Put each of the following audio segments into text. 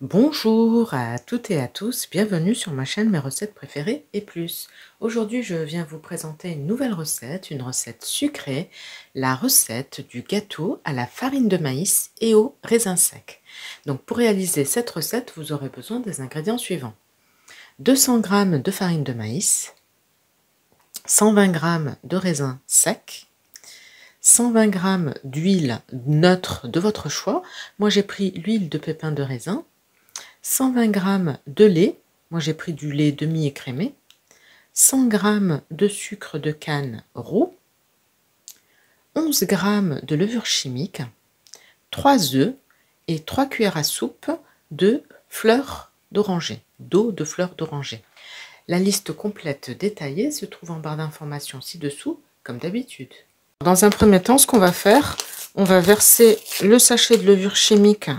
Bonjour à toutes et à tous, bienvenue sur ma chaîne Mes recettes préférées et plus. Aujourd'hui, je viens vous présenter une nouvelle recette, une recette sucrée, la recette du gâteau à la farine de maïs et au raisin sec. Donc pour réaliser cette recette, vous aurez besoin des ingrédients suivants. 200 g de farine de maïs, 120 g de raisin sec, 120 g d'huile neutre de votre choix. Moi j'ai pris l'huile de pépins de raisin. 120 g de lait, moi j'ai pris du lait demi-écrémé, 100 g de sucre de canne roux, 11 g de levure chimique, 3 œufs et 3 cuillères à soupe de fleurs d'oranger, d'eau de fleurs d'oranger. La liste complète détaillée se trouve en barre d'informations ci-dessous, comme d'habitude. Dans un premier temps, ce qu'on va faire, on va verser le sachet de levure chimique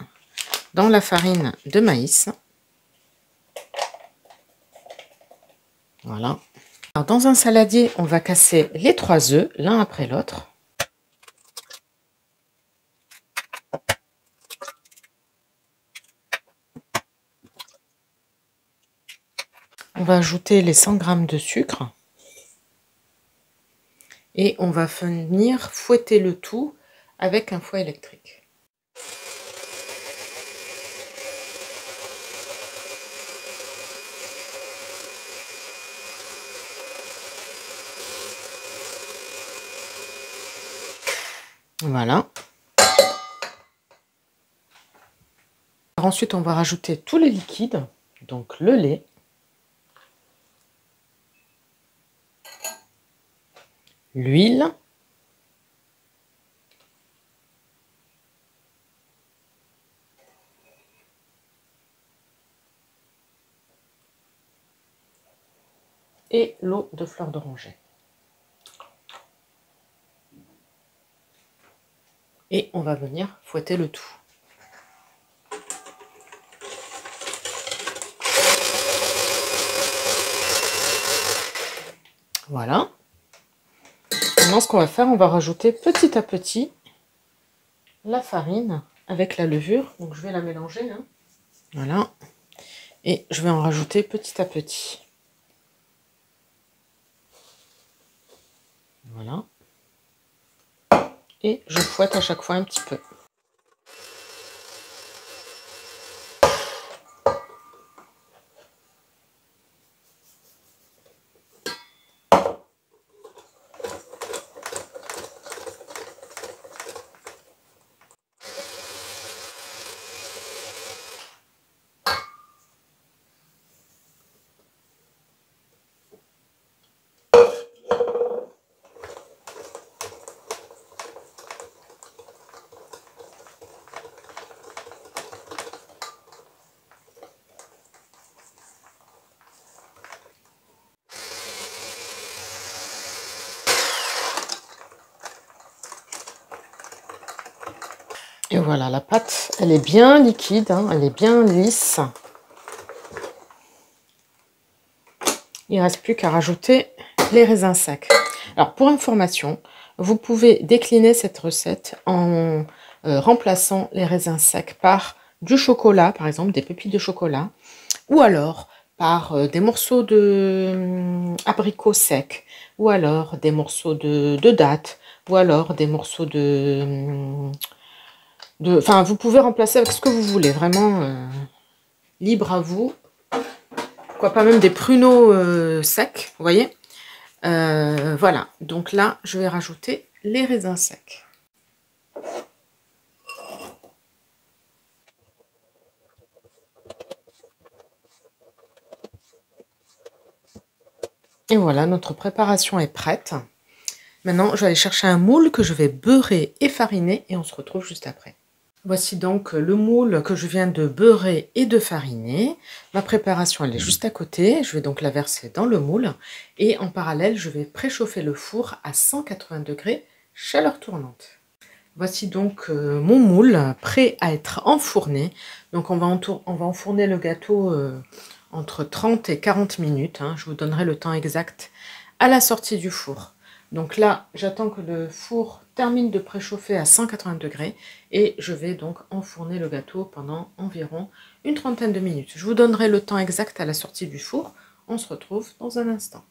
dans la farine de maïs. Voilà. Alors, dans un saladier, on va casser les 3 œufs l'un après l'autre. On va ajouter les 100 g de sucre. Et on va venir fouetter le tout avec un fouet électrique. Voilà. Alors ensuite, on va rajouter tous les liquides, donc le lait, l'huile, et l'eau de fleur d'oranger. Et on va venir fouetter le tout. Voilà. Maintenant, ce qu'on va faire, on va rajouter petit à petit la farine avec la levure. Donc, je vais la mélanger. Hein. Voilà. Et je vais en rajouter petit à petit. Voilà. Et je fouette à chaque fois un petit peu. Et voilà, la pâte, elle est bien liquide, hein, elle est bien lisse. Il ne reste plus qu'à rajouter les raisins secs. Alors, pour information, vous pouvez décliner cette recette en remplaçant les raisins secs par du chocolat, par exemple, des pépites de chocolat, ou alors par des morceaux de abricots secs, ou alors des morceaux de dattes, ou alors des morceaux Enfin, vous pouvez remplacer avec ce que vous voulez, vraiment libre à vous. Pourquoi pas même des pruneaux secs, vous voyez. Voilà, donc là, je vais rajouter les raisins secs. Et voilà, notre préparation est prête. Maintenant, je vais aller chercher un moule que je vais beurrer et fariner et on se retrouve juste après. Voici donc le moule que je viens de beurrer et de fariner. Ma préparation, elle est juste à côté. Je vais donc la verser dans le moule. Et en parallèle, je vais préchauffer le four à 180 degrés, chaleur tournante. Voici donc mon moule prêt à être enfourné. Donc on va enfourner le gâteau entre 30 et 40 minutes. Hein. Je vous donnerai le temps exact à la sortie du four. Donc là, j'attends que le four termine de préchauffer à 180 degrés et je vais donc enfourner le gâteau pendant environ une trentaine de minutes. Je vous donnerai le temps exact à la sortie du four. On se retrouve dans un instant.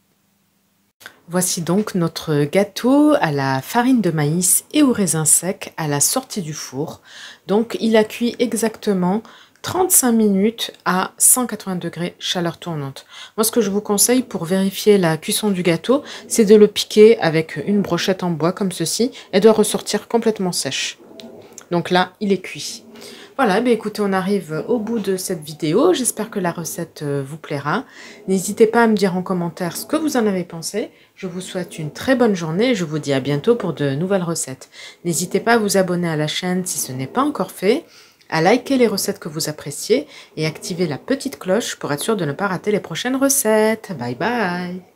Voici donc notre gâteau à la farine de maïs et au raisin sec à la sortie du four. Donc il a cuit exactement 35 minutes à 180 degrés chaleur tournante. Moi, ce que je vous conseille pour vérifier la cuisson du gâteau, c'est de le piquer avec une brochette en bois comme ceci. Elle doit ressortir complètement sèche. Donc là, il est cuit. Voilà, écoutez, on arrive au bout de cette vidéo. J'espère que la recette vous plaira. N'hésitez pas à me dire en commentaire ce que vous en avez pensé. Je vous souhaite une très bonne journée et je vous dis à bientôt pour de nouvelles recettes. N'hésitez pas à vous abonner à la chaîne si ce n'est pas encore fait, à liker les recettes que vous appréciez et activer la petite cloche pour être sûr de ne pas rater les prochaines recettes. Bye bye!